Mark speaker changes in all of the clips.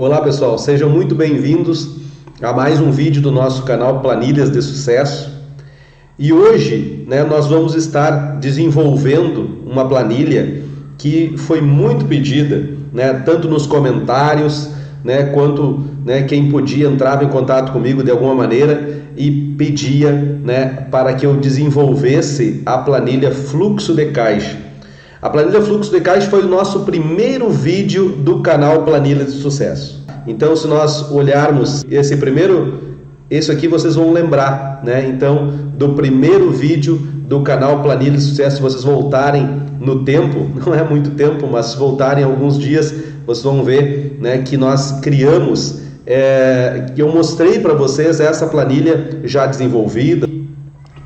Speaker 1: Olá pessoal, sejam muito bem-vindos a mais um vídeo do nosso canal Planilhas de Sucesso. E hoje nós vamos estar desenvolvendo uma planilha que foi muito pedida, tanto nos comentários, quanto quem podia entrava em contato comigo de alguma maneira e pedia para que eu desenvolvesse a planilha Fluxo de Caixa. A planilha Fluxo de Caixa foi o nosso primeiro vídeo do canal Planilhas de Sucesso. Então, se nós olharmos esse aqui vocês vão lembrar, então, do primeiro vídeo do canal Planilhas de Sucesso. Se vocês voltarem no tempo, não é muito tempo, mas se voltarem alguns dias, vocês vão ver que nós criamos, que eu mostrei para vocês essa planilha já desenvolvida,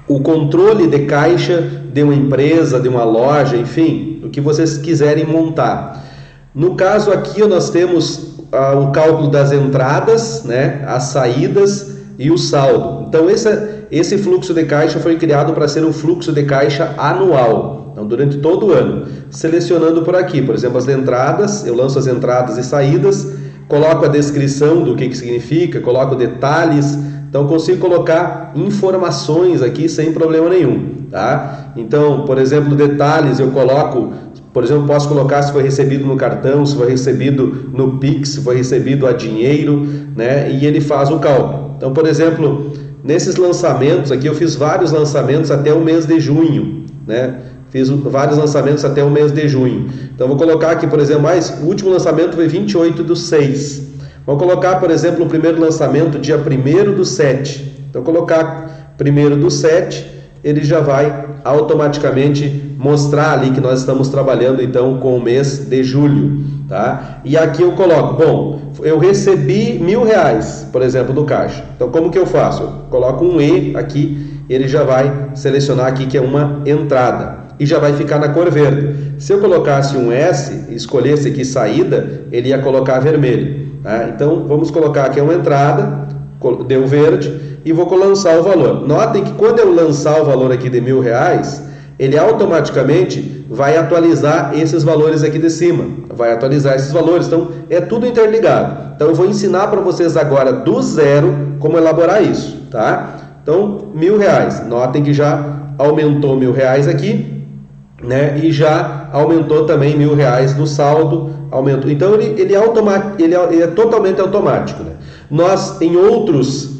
Speaker 1: o controle de caixa de uma empresa, de uma loja, enfim, o que vocês quiserem montar. No caso aqui nós temos o cálculo das entradas, as saídas e o saldo. Então esse fluxo de caixa foi criado para ser um fluxo de caixa anual, então durante todo o ano. Selecionando por aqui, por exemplo, as entradas, eu lanço as entradas e saídas, coloco a descrição do que significa, coloco detalhes. Então consigo colocar informações aqui sem problema nenhum, tá? Então, por exemplo, detalhes eu coloco, por exemplo, posso colocar se foi recebido no cartão, se foi recebido no Pix, se foi recebido a dinheiro, e ele faz o cálculo. Então, por exemplo, nesses lançamentos aqui eu fiz vários lançamentos até o mês de junho, Fiz vários lançamentos até o mês de junho. Então vou colocar aqui, por exemplo, o último lançamento foi 28/6. Vamos colocar, por exemplo, o primeiro lançamento dia 1/7. Então, colocar 1/7, ele já vai automaticamente mostrar ali que nós estamos trabalhando então com o mês de julho, tá? E aqui eu coloco, eu recebi R$1.000, por exemplo, do caixa. Então, como que eu faço? Eu coloco um E aqui, ele já vai selecionar aqui que é uma entrada e já vai ficar na cor verde. Se eu colocasse um S e escolhesse aqui saída, ele ia colocar vermelho. Então vamos colocar aqui uma entrada, deu verde e vou lançar o valor. Notem que quando eu lançar o valor aqui de R$1.000, ele automaticamente vai atualizar esses valores aqui de cima, vai atualizar esses valores, então é tudo interligado. Então eu vou ensinar para vocês agora do zero como elaborar isso, tá? Então R$1.000, notem que já aumentou R$1.000 aqui, e já aumentou também R$1.000 no saldo, aumentou. Então ele é totalmente automático. Nós em outros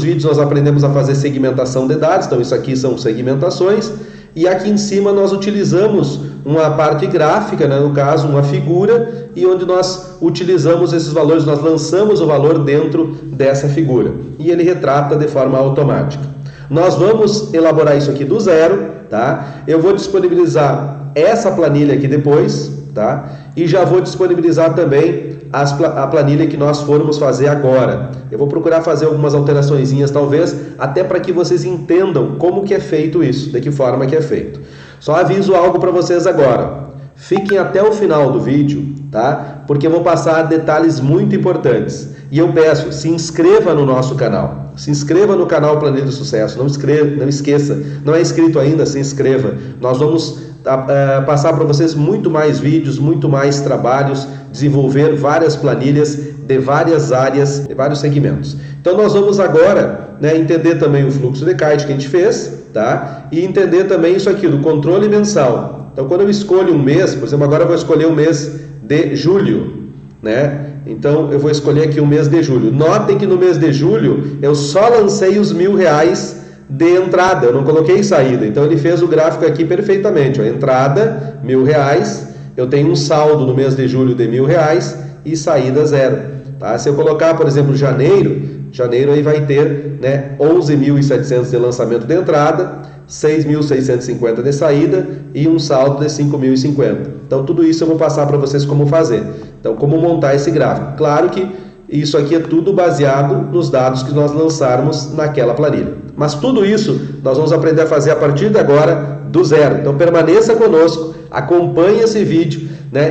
Speaker 1: vídeos nós aprendemos a fazer segmentação de dados, então isso aqui são segmentações, e aqui em cima nós utilizamos uma parte gráfica, no caso uma figura, e onde nós utilizamos esses valores, nós lançamos o valor dentro dessa figura, e ele retrata de forma automática. Nós vamos elaborar isso aqui do zero, tá? Eu vou disponibilizar essa planilha aqui depois, tá? E já vou disponibilizar também a planilha que nós formos fazer agora. Eu vou procurar fazer algumas alteraçõezinhas, talvez, até para que vocês entendam como que é feito isso, de que forma que é feito. Só aviso algo para vocês agora. Fiquem até o final do vídeo, tá? Porque eu vou passar detalhes muito importantes. E eu peço, se inscreva no nosso canal. Se inscreva no canal Planilha de Sucesso. Não esqueça, não é inscrito ainda, se inscreva. Nós vamos passar para vocês muito mais vídeos, muito mais trabalhos, desenvolver várias planilhas de várias áreas, de vários segmentos. Então nós vamos agora entender também o fluxo de caixa que a gente fez, tá? E entender também isso aqui do controle mensal. Então quando eu escolho um mês, por exemplo, agora eu vou escolher o mês de julho, Então eu vou escolher aqui o mês de julho. Notem que no mês de julho eu só lancei os R$1.000 de entrada, eu não coloquei saída. Então ele fez o gráfico aqui perfeitamente, entrada R$1.000, eu tenho um saldo no mês de julho de R$1.000 e saída zero, tá? Se eu colocar, por exemplo, janeiro aí vai ter 11.700 de lançamento de entrada, 6.650 de saída e um saldo de 5.050. Então tudo isso eu vou passar para vocês como fazer. Então como montar esse gráfico. Claro que isso aqui é tudo baseado nos dados que nós lançarmos naquela planilha. Mas tudo isso nós vamos aprender a fazer a partir de agora do zero. Então permaneça conosco, acompanhe esse vídeo,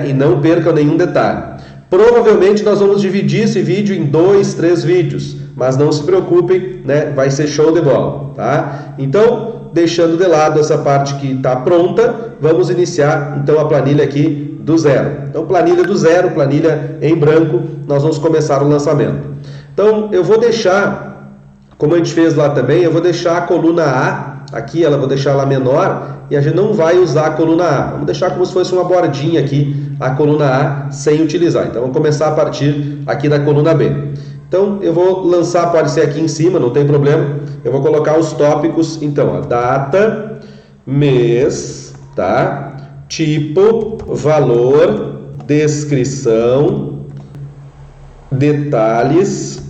Speaker 1: e não perca nenhum detalhe. Provavelmente nós vamos dividir esse vídeo em 2, 3 vídeos, mas não se preocupem, vai ser show de bola, tá? Então deixando de lado essa parte que está pronta, vamos iniciar então a planilha aqui do zero. Então, planilha do zero, planilha em branco, nós vamos começar o lançamento. Então, eu vou deixar, como a gente fez lá também, eu vou deixar a coluna A, aqui ela vou deixar ela menor, e a gente não vai usar a coluna A. Vamos deixar como se fosse uma bordinha aqui, a coluna A, sem utilizar. Então, vamos começar a partir aqui da coluna B. Então, eu vou lançar, pode ser aqui em cima, não tem problema. Eu vou colocar os tópicos, então, ó, data, mês, tá? Tipo, valor, descrição, detalhes,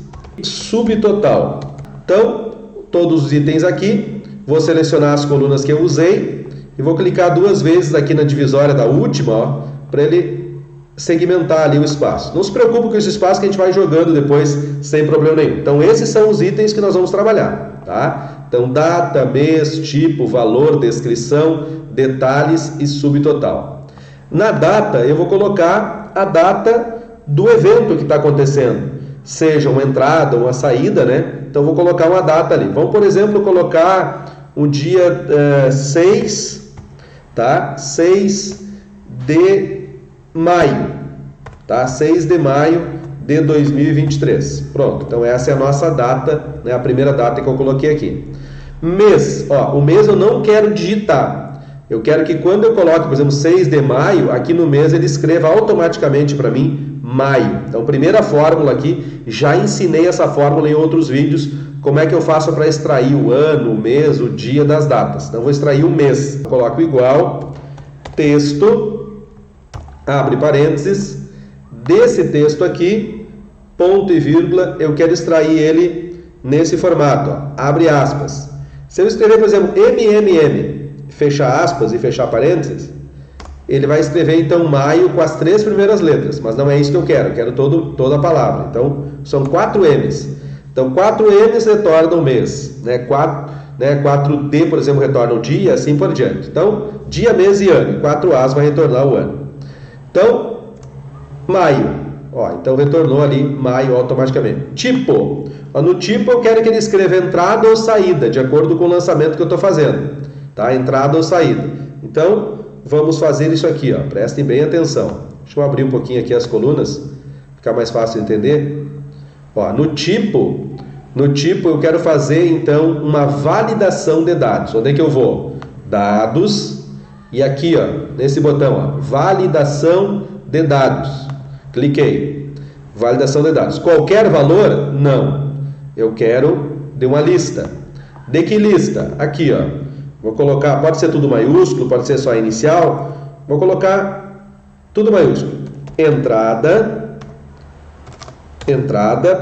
Speaker 1: subtotal. Então, todos os itens aqui, vou selecionar as colunas que eu usei e vou clicar 2 vezes aqui na divisória da última, para ele segmentar ali o espaço. Não se preocupe com esse espaço que a gente vai jogando depois sem problema nenhum. Então, esses são os itens que nós vamos trabalhar, tá? Então, data, mês, tipo, valor, descrição, detalhes e subtotal. Na data, eu vou colocar a data do evento que está acontecendo, seja uma entrada ou uma saída, né? Então, vou colocar uma data ali. Vamos, por exemplo, colocar o dia 6, tá? 6 de maio, tá? 6 de maio de 2023. Pronto, então essa é a nossa data, né? A primeira data que eu coloquei aqui. Mês, ó, o mês eu não quero digitar. Eu quero que quando eu coloque, por exemplo, 6 de maio, aqui no mês ele escreva automaticamente para mim maio. Então, primeira fórmula aqui, já ensinei essa fórmula em outros vídeos, como é que eu faço para extrair o ano, o mês, o dia das datas. Então, vou extrair o mês. Eu coloco igual, texto, abre parênteses, desse texto aqui, ponto e vírgula, eu quero extrair ele nesse formato, ó, abre aspas. Se eu escrever, por exemplo, MMM, fechar aspas e fechar parênteses, ele vai escrever então maio com as 3 primeiras letras, mas não é isso que eu quero toda a palavra. Então, são 4 M's. Então, 4 M's retornam o mês, né? 4D, por exemplo, retorna o dia, assim por diante. Então, dia, mês e ano, e 4 A's vai retornar o ano. Então, maio, ó, então retornou ali maio automaticamente. Tipo, ó, no tipo eu quero que ele escreva entrada ou saída, de acordo com o lançamento que eu estou fazendo, tá? Entrada ou saída. Então, vamos fazer isso aqui, ó, prestem bem atenção. Deixa eu abrir um pouquinho aqui as colunas, ficar mais fácil de entender. Ó, no tipo eu quero fazer então uma validação de dados. Onde é que eu vou? Dados, e aqui, ó, nesse botão, ó, validação de dados. Cliquei. Validação de dados. Qualquer valor? Não. Eu quero de uma lista. De que lista? Aqui, ó. Vou colocar, pode ser tudo maiúsculo, pode ser só inicial. Vou colocar tudo maiúsculo. Entrada,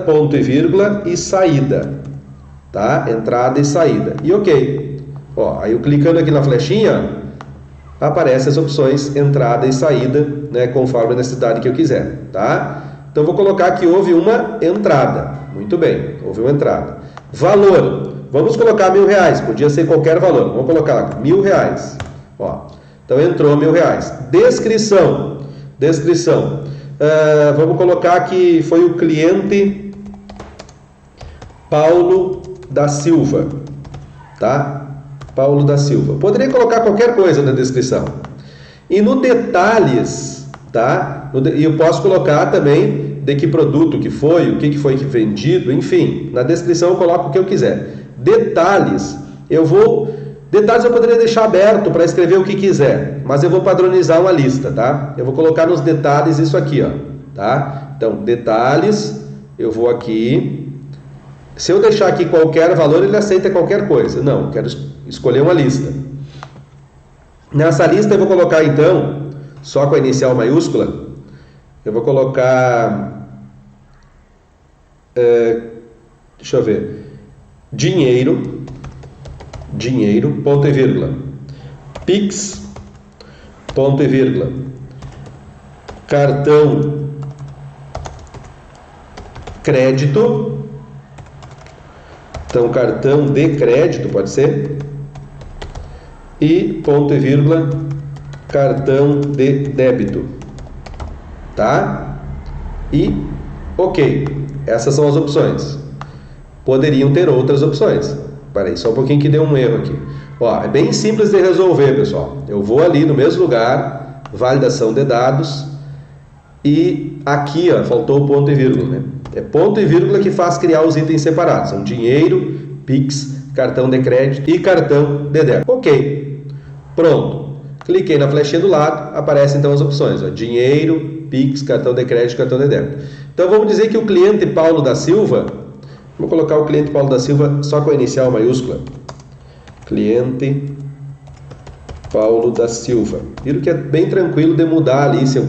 Speaker 1: ponto e vírgula e saída. Tá? Entrada e saída. E ok. Ó, aí eu clicando aqui na flechinha, aparecem as opções entrada e saída, né, conforme a necessidade que eu quiser, tá? Então, vou colocar que houve uma entrada. Muito bem, houve uma entrada. Valor, vamos colocar R$1.000, podia ser qualquer valor. Vamos colocar lá, R$1.000. Ó, então, entrou R$1.000. Descrição. Vamos colocar que foi o cliente Paulo da Silva, tá? Paulo da Silva. Poderia colocar qualquer coisa na descrição. E no detalhes, tá? E eu posso colocar também de que produto que foi, o que foi que vendido, enfim. Na descrição eu coloco o que eu quiser. Detalhes eu poderia deixar aberto para escrever o que quiser, mas eu vou padronizar uma lista, tá? Eu vou colocar nos detalhes isso aqui, ó, tá? Então, detalhes, eu vou aqui. Se eu deixar aqui qualquer valor, ele aceita qualquer coisa. Não, eu quero escolher uma lista. Nessa lista eu vou colocar então, só com a inicial maiúscula, eu vou colocar, deixa eu ver, dinheiro, ponto e vírgula, Pix, ponto e vírgula, cartão, crédito, então cartão de crédito pode ser, e ponto e vírgula, cartão de débito, tá? E ok, essas são as opções. Poderiam ter outras opções. Parei só um pouquinho que deu um erro aqui. Ó, é bem simples de resolver, pessoal. Eu vou ali no mesmo lugar, validação de dados, e aqui, ó, faltou o ponto e vírgula, né? É ponto e vírgula que faz criar os itens separados. São dinheiro, Pix, cartão de crédito e cartão de débito. Ok, pronto. Cliquei na flechinha do lado, aparecem então as opções, ó, dinheiro, Pix, cartão de crédito, cartão de débito. Então vamos dizer que o cliente Paulo da Silva, vou colocar o cliente Paulo da Silva só com a inicial maiúscula. Cliente Paulo da Silva. Viram que é bem tranquilo de mudar ali, se eu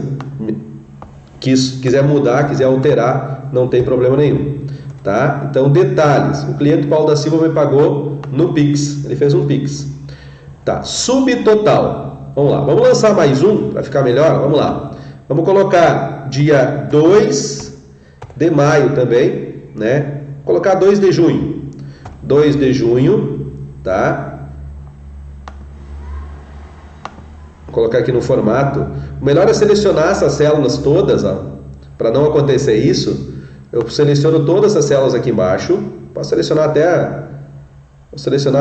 Speaker 1: quiser mudar, quiser alterar, não tem problema nenhum. Tá? Então, detalhes. O cliente Paulo da Silva me pagou no Pix. Ele fez um Pix. Tá. Subtotal. Vamos lá. Vamos lançar mais um para ficar melhor? Vamos lá. Vamos colocar dia 2 de maio também, né? Vou colocar 2 de junho. 2 de junho, tá? Vou colocar aqui no formato. O melhor é selecionar essas células todas, para não acontecer isso. Eu seleciono todas essas células aqui embaixo. Posso selecionar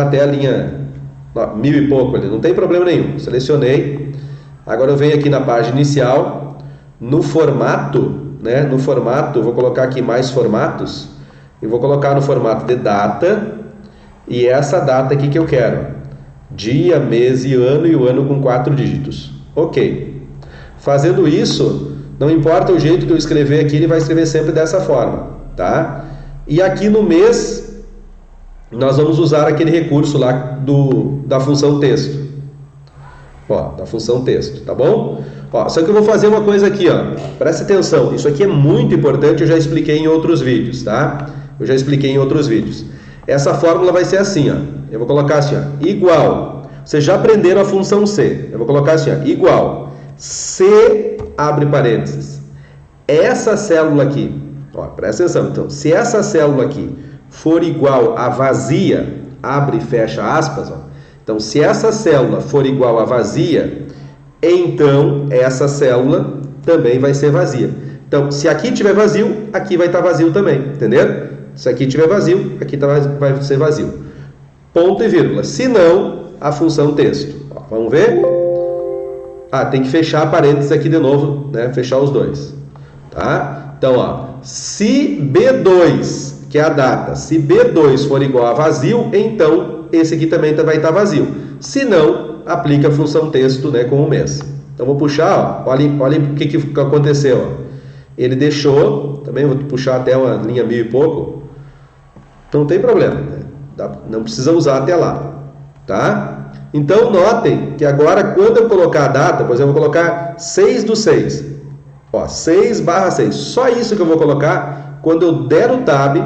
Speaker 1: até a linha 1000 e pouco ali, não tem problema nenhum. Selecionei. Agora eu venho aqui na página inicial, no formato, né? No formato, vou colocar aqui mais formatos e vou colocar no formato de data, e essa data aqui que eu quero. Dia, mês e o ano com 4 dígitos. Ok. Fazendo isso, não importa o jeito que eu escrever aqui, ele vai escrever sempre dessa forma, tá? E aqui no mês, nós vamos usar aquele recurso lá da função texto. Ó, da função texto, tá bom? Ó, só que eu vou fazer uma coisa aqui, ó. Presta atenção, isso aqui é muito importante, eu já expliquei em outros vídeos, tá? Eu já expliquei em outros vídeos. Essa fórmula vai ser assim, ó. Eu vou colocar assim, ó, igual. Vocês já aprenderam a função C. Eu vou colocar assim, ó, igual. C, abre parênteses. Essa célula aqui, ó, presta atenção. Então, se essa célula aqui for igual a vazia, abre e fecha aspas, ó. Então, se essa célula for igual a vazia, então essa célula também vai ser vazia. Então, se aqui tiver vazio, aqui vai estar vazio também, entendeu? Se aqui tiver vazio, aqui vai ser vazio. Ponto e vírgula. Se não, a função texto. Ó, vamos ver? Tem que fechar parênteses aqui de novo, né? Fechar os dois. Tá? Então, ó, se B2, que é a data, se B2 for igual a vazio, então esse aqui também vai estar vazio. Se não, aplica a função texto, né, com o mês. Então, vou puxar, ó, olha o que aconteceu. Ó. Ele deixou, também vou puxar até uma linha 1000 e pouco, não tem problema, né? Não precisa usar até lá, tá? Então, notem que agora, quando eu colocar a data, por exemplo, eu vou colocar 6/6, ó, 6/6, só isso que eu vou colocar. Quando eu der o tab,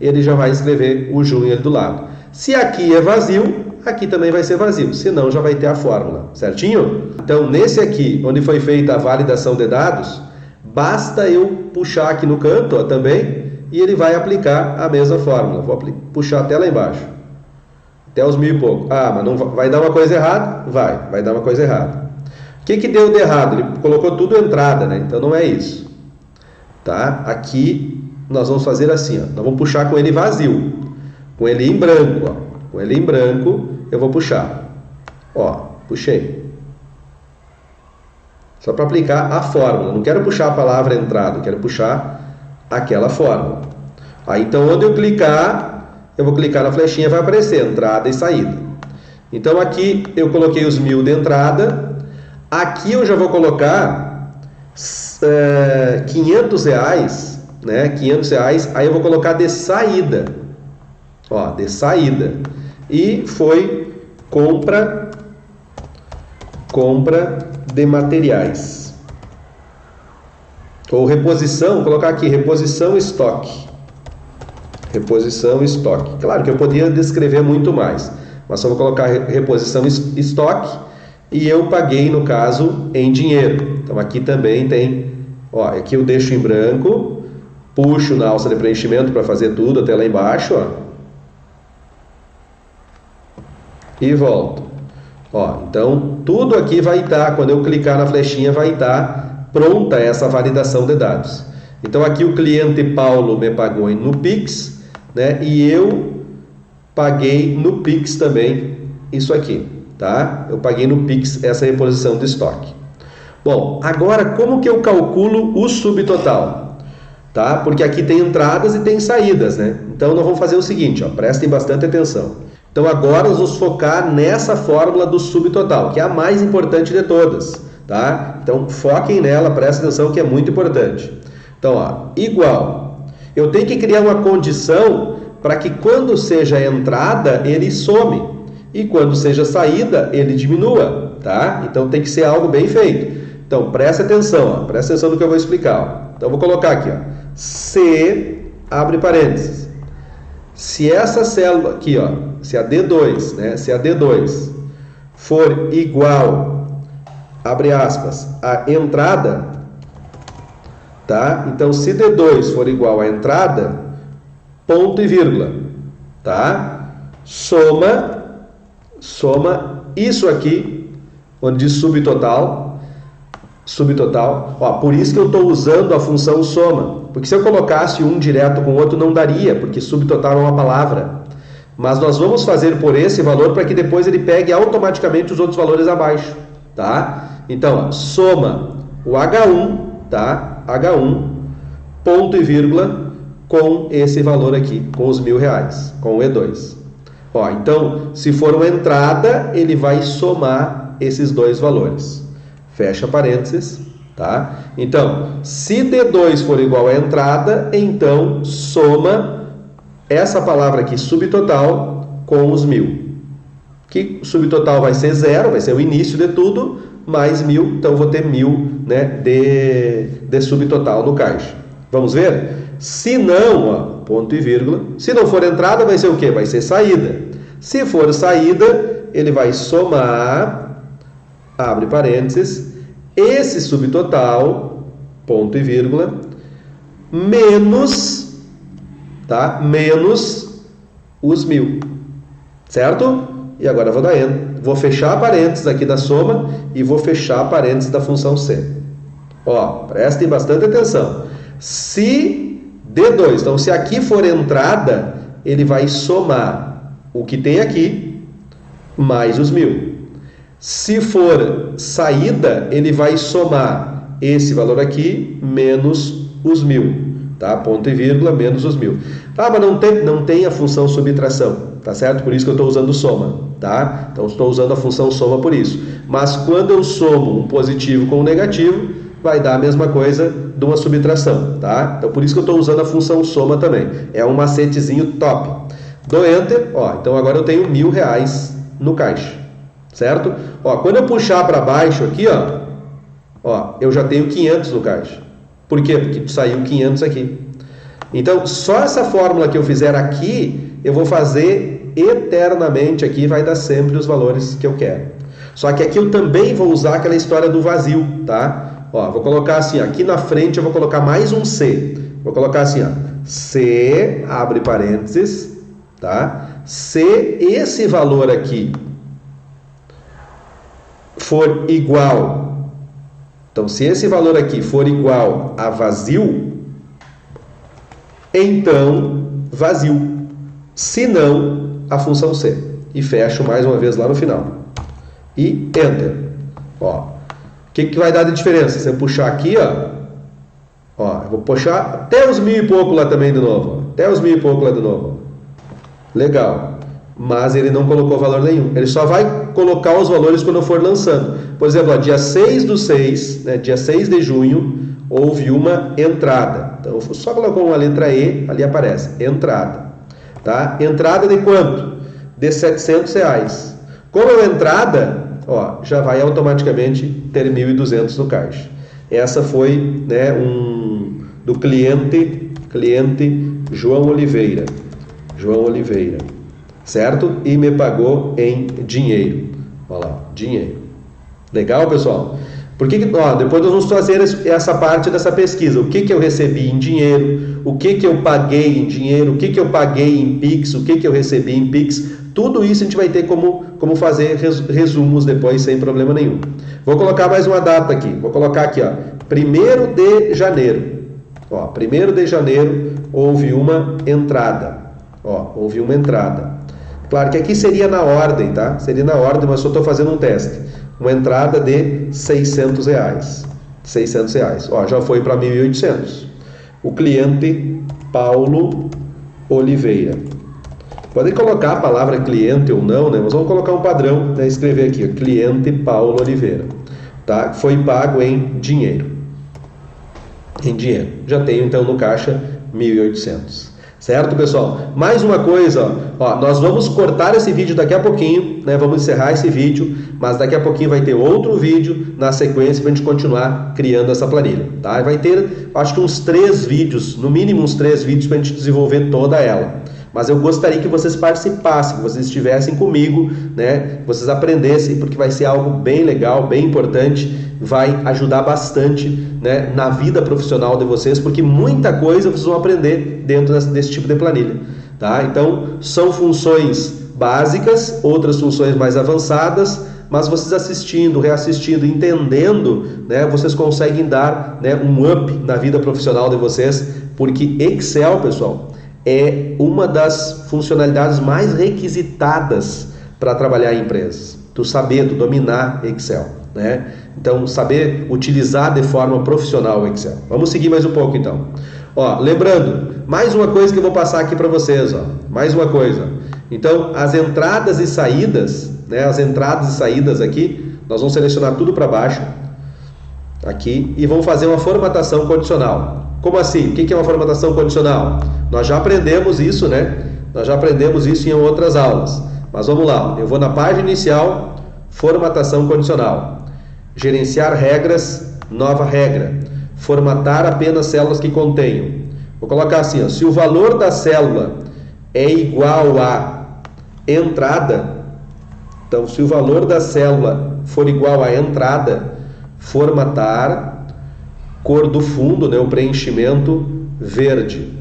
Speaker 1: ele já vai escrever o junho ali do lado. Se aqui é vazio, aqui também vai ser vazio, senão já vai ter a fórmula, certinho? Então, nesse aqui, onde foi feita a validação de dados, basta eu puxar aqui no canto, ó, também, e ele vai aplicar a mesma fórmula. Vou puxar até lá embaixo, até os 1000 e pouco. Mas não vai dar uma coisa errada? Vai dar uma coisa errada. O que deu de errado? Ele colocou tudo entrada, né? Então não é isso, tá? Aqui nós vamos fazer assim, ó. Nós vamos puxar com ele vazio, com ele em branco, ó. Com ele em branco eu vou puxar, ó, puxei. Só para aplicar a fórmula. Não quero puxar a palavra entrada, quero puxar aquela fórmula. Aí então, onde eu clicar, eu vou clicar na flechinha, vai aparecer entrada e saída. Então aqui eu coloquei os 1000 de entrada. Aqui eu já vou colocar R$500, né? R$500. Aí eu vou colocar de saída. Ó, de saída. E foi compra de materiais. Ou reposição, vou colocar aqui, reposição estoque. Reposição estoque. Claro que eu poderia descrever muito mais, mas só vou colocar reposição estoque e eu paguei, no caso, em dinheiro. Então aqui também tem, ó, aqui eu deixo em branco, puxo na alça de preenchimento para fazer tudo até lá embaixo, ó. E volto. Ó, então, tudo aqui vai estar, quando eu clicar na flechinha, vai estar pronta essa validação de dados. Então, aqui o cliente Paulo me pagou no Pix, né? E eu paguei no Pix também isso aqui, tá? Eu paguei no Pix essa reposição de estoque. Bom, agora como que eu calculo o subtotal? Tá? Porque aqui tem entradas e tem saídas, né? Então nós vamos fazer o seguinte, ó, prestem bastante atenção. Então agora nós vamos focar nessa fórmula do subtotal, que é a mais importante de todas, tá? Então foquem nela, prestem atenção que é muito importante. Então, ó, igual. Eu tenho que criar uma condição para que quando seja entrada, ele some. E quando seja saída, ele diminua, tá? Então tem que ser algo bem feito. Então presta atenção, ó, presta atenção no que eu vou explicar. Ó. Então eu vou colocar aqui, ó, se, abre parênteses. Se essa célula aqui, ó, se a D2, né, se a D2 for igual, abre aspas, a entrada, tá? Então se D2 for igual a entrada, ponto e vírgula, tá? Soma isso aqui, onde diz subtotal, ó, por isso que eu estou usando a função soma, porque se eu colocasse um direto com o outro não daria, porque subtotal é uma palavra, mas nós vamos fazer por esse valor para que depois ele pegue automaticamente os outros valores abaixo, tá? Então, ó, soma o H1, tá? H1, ponto e vírgula, com esse valor aqui, com os R$1.000, com o E2. Ó, então, se for uma entrada, ele vai somar esses dois valores. Fecha parênteses, tá? Então, se D2 for igual a entrada, então soma essa palavra aqui, subtotal, com os 1.000. Que o subtotal vai ser 0, vai ser o início de tudo, mais 1.000, então eu vou ter 1.000, né, de subtotal no caixa. Vamos ver? Se não, ó, ponto e vírgula, se não for entrada, vai ser o quê? Vai ser saída. Se for saída, ele vai somar, abre parênteses, esse subtotal, ponto e vírgula, menos, tá? Menos os 1.000, certo? E agora eu vou dar enter. Vou fechar parênteses aqui da soma e vou fechar parênteses da função C. Ó, prestem bastante atenção. Se D2, então se aqui for entrada, ele vai somar o que tem aqui mais os 1.000. Se for saída, ele vai somar esse valor aqui menos os 1.000, tá? Ponto e vírgula menos os 1.000. Tá, mas não tem a função subtração, tá certo? Por isso que eu estou usando soma, tá? Então estou usando a função soma por isso. Mas quando eu somo um positivo com um negativo, vai dar a mesma coisa de uma subtração, tá? Então por isso que eu estou usando a função soma também. É um macetezinho top. Dou enter, ó, então agora eu tenho R$1.000 no caixa, certo? Ó, quando eu puxar para baixo aqui, ó, eu já tenho 500 no caixa. Por quê? Porque saiu 500 aqui. Então, só essa fórmula que eu fizer aqui, eu vou fazer eternamente aqui, vai dar sempre os valores que eu quero. Só que aqui eu também vou usar aquela história do vazio, tá? Ó, vou colocar assim, ó, aqui na frente eu vou colocar mais um C. Vou colocar assim, ó, C, abre parênteses, tá? Se esse valor aqui for igual, então se esse valor aqui for igual a vazio, então vazio. Se não, a função C. E fecho mais uma vez lá no final. E enter. Ó, o que vai dar de diferença? Se eu puxar aqui, ó, eu vou puxar até os 1.000 e pouco lá também de novo. Ó, até os 1.000 e pouco lá de novo. Ó. Legal. Mas ele não colocou valor nenhum. Ele só vai colocar os valores quando eu for lançando. Por exemplo, ó, dia 6/6, né, dia 6 de junho, houve uma entrada. Então, só colocou uma letra E, ali aparece, entrada. Tá? Entrada de quanto? De R$700. Como é entrada, ó, já vai automaticamente ter 1.200 no caixa. Essa foi, né, do cliente João Oliveira. Certo? E me pagou em dinheiro. Olha lá, dinheiro. Legal, pessoal? Depois nós vamos fazer essa parte dessa pesquisa. O que eu recebi em dinheiro, o que eu paguei em dinheiro, o que eu paguei em Pix, o que eu recebi em Pix. Tudo isso a gente vai ter como fazer resumos depois sem problema nenhum. Vou colocar mais uma data aqui. Vou colocar aqui, ó, 1º de janeiro. Ó, 1º de janeiro houve uma entrada. Ó, houve uma entrada. Claro que aqui seria na ordem, tá? Seria na ordem, mas só estou fazendo um teste. Uma entrada de R$600. R$600. Ó, já foi para 1.800. O cliente Paulo Oliveira. Podem colocar a palavra cliente ou não, né? Mas vamos colocar um padrão, né? Escrever aqui, ó, cliente Paulo Oliveira, tá? Foi pago em dinheiro. Em dinheiro. Já tenho então no caixa 1.800. Certo, pessoal? Mais uma coisa, ó, nós vamos cortar esse vídeo daqui a pouquinho, né? Vamos encerrar esse vídeo, mas daqui a pouquinho vai ter outro vídeo na sequência para a gente continuar criando essa planilha, tá? Vai ter, acho que uns 3 vídeos, no mínimo uns 3 vídeos para a gente desenvolver toda ela. Mas eu gostaria que vocês participassem, que vocês estivessem comigo, né? Que vocês aprendessem, porque vai ser algo bem legal, bem importante, vai ajudar bastante, né, na vida profissional de vocês, porque muita coisa vocês vão aprender dentro desse tipo de planilha, tá? Então, são funções básicas, outras funções mais avançadas, mas vocês assistindo, reassistindo, entendendo, né, vocês conseguem dar, né, um up na vida profissional de vocês, porque Excel, pessoal, é uma das funcionalidades mais requisitadas para trabalhar em empresas. Tu saber, tu dominar Excel, né? Então, saber utilizar de forma profissional o Excel. Vamos seguir mais um pouco, então. Ó, lembrando, mais uma coisa que eu vou passar aqui para vocês, ó. Mais uma coisa. Então, as entradas e saídas, né? As entradas e saídas aqui, nós vamos selecionar tudo para baixo, aqui, e vamos fazer uma formatação condicional. Como assim? O que é uma formatação condicional? Nós já aprendemos isso, né? Nós já aprendemos isso em outras aulas. Mas vamos lá. Eu vou na página inicial, formatação condicional. Gerenciar regras, nova regra. Formatar apenas células que contenham. Vou colocar assim, ó, se o valor da célula é igual a entrada, então se o valor da célula for igual a entrada, formatar, cor do fundo, né, o preenchimento verde,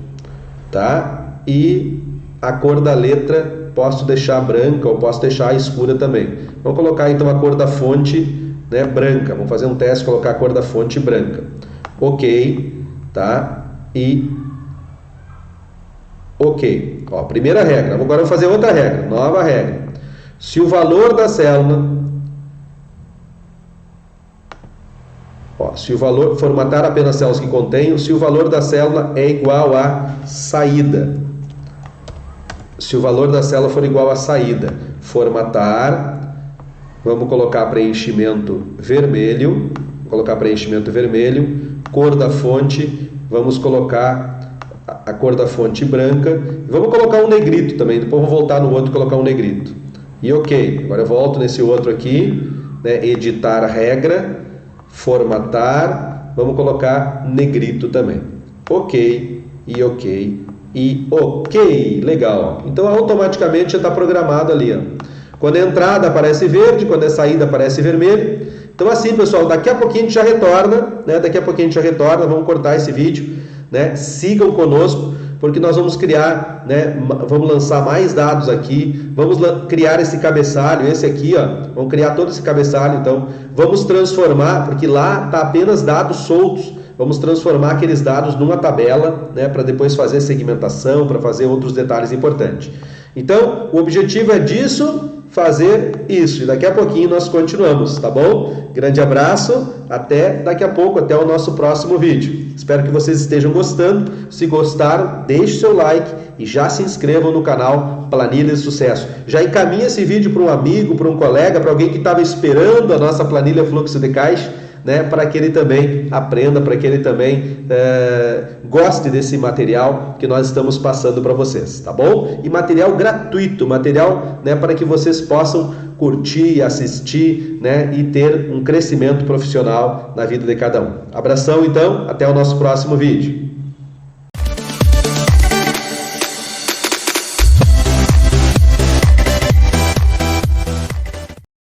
Speaker 1: tá? E a cor da letra posso deixar branca ou posso deixar escura também. Vamos colocar então a cor da fonte, né, branca. Vamos fazer um teste, colocar a cor da fonte branca. Ok, tá? E ok. Ó, primeira regra. Agora eu vou fazer outra regra, nova regra. Se o valor da célula, se o valor, formatar apenas células que contenham, se o valor da célula é igual a saída. Se o valor da célula for igual a saída, formatar, vamos colocar preenchimento vermelho, cor da fonte, vamos colocar a cor da fonte branca, vamos colocar um negrito também, depois vamos voltar no outro e colocar um negrito. E ok, agora eu volto nesse outro aqui, né, editar regra, formatar, vamos colocar negrito também. Ok, e ok, e ok, legal. Então automaticamente já está programado ali, ó. Quando é entrada aparece verde, quando é saída aparece vermelho. Então assim, pessoal, daqui a pouquinho a gente já retorna, né? Vamos cortar esse vídeo, né? Sigam conosco, porque nós vamos criar, né? Vamos lançar mais dados aqui, vamos criar esse cabeçalho, esse aqui, ó, vamos criar todo esse cabeçalho, então, vamos transformar, porque lá está apenas dados soltos, vamos transformar aqueles dados numa tabela, né? Para depois fazer segmentação, para fazer outros detalhes importantes. Então, o objetivo é disso, fazer isso, e daqui a pouquinho nós continuamos, tá bom? Grande abraço, até daqui a pouco, até o nosso próximo vídeo. Espero que vocês estejam gostando. Se gostaram, deixe seu like e já se inscrevam no canal Planilha de Sucesso. Já encaminhe esse vídeo para um amigo, para um colega, para alguém que estava esperando a nossa planilha fluxo de caixa, né, para que ele também aprenda, para que ele também goste desse material que nós estamos passando para vocês, tá bom? E material gratuito, material, né, para que vocês possam curtir, assistir, né, e ter um crescimento profissional na vida de cada um. Abração então, até o nosso próximo vídeo.